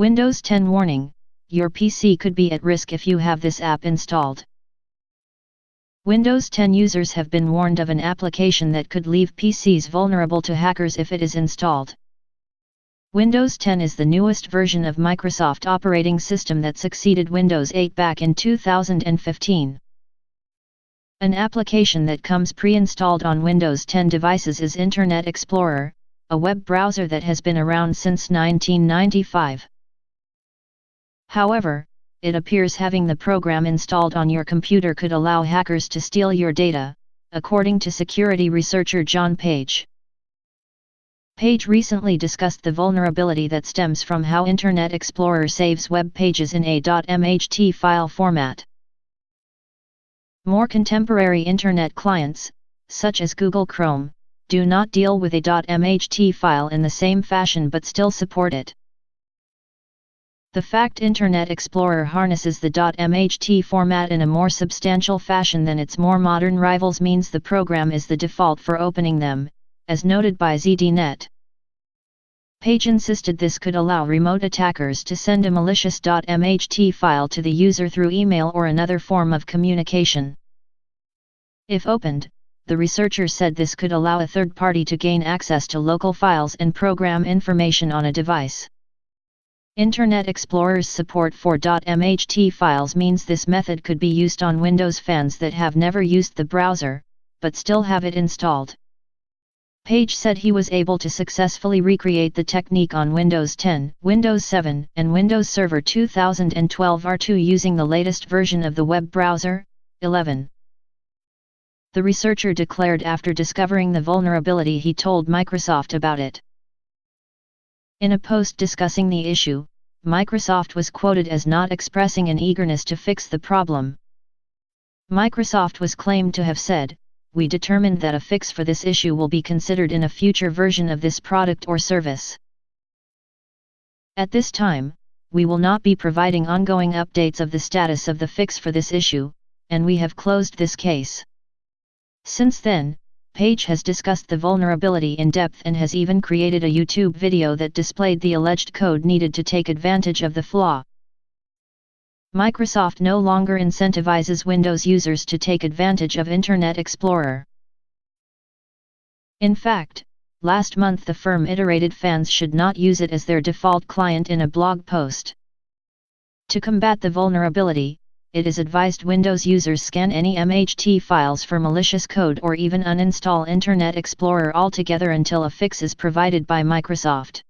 Windows 10 warning: your PC could be at risk if you have this app installed. Windows 10 users have been warned of an application that could leave PCs vulnerable to hackers if it is installed. Windows 10 is the newest version of Microsoft operating system that succeeded Windows 8 back in 2015. An application that comes pre-installed on Windows 10 devices is Internet Explorer, a web browser that has been around since 1995. However, it appears having the program installed on your computer could allow hackers to steal your data, according to security researcher John Page. Page recently discussed the vulnerability that stems from how Internet Explorer saves web pages in a .mht file format. More contemporary Internet clients, such as Google Chrome, do not deal with a .mht file in the same fashion but still support it. The fact Internet Explorer harnesses the .mht format in a more substantial fashion than its more modern rivals means the program is the default for opening them, as noted by ZDNet. Page insisted this could allow remote attackers to send a malicious .mht file to the user through email or another form of communication. If opened, the researcher said this could allow a third party to gain access to local files and program information on a device. Internet Explorer's support for .mht files means this method could be used on Windows fans that have never used the browser, but still have it installed. Page said he was able to successfully recreate the technique on Windows 10, Windows 7, and Windows Server 2012 R2 using the latest version of the web browser, 11. The researcher declared after discovering the vulnerability he told Microsoft about it. In a post discussing the issue, Microsoft was quoted as not expressing an eagerness to fix the problem. Microsoft was claimed to have said, "We determined that a fix for this issue will be considered in a future version of this product or service. At this time, we will not be providing ongoing updates of the status of the fix for this issue, and we have closed this case." Since then, Page has discussed the vulnerability in depth and has even created a YouTube video that displayed the alleged code needed to take advantage of the flaw. Microsoft no longer incentivizes Windows users to take advantage of Internet Explorer. In fact, last month the firm iterated fans should not use it as their default client in a blog post. To combat the vulnerability, it is advised Windows users scan any MHT files for malicious code or even uninstall Internet Explorer altogether until a fix is provided by Microsoft.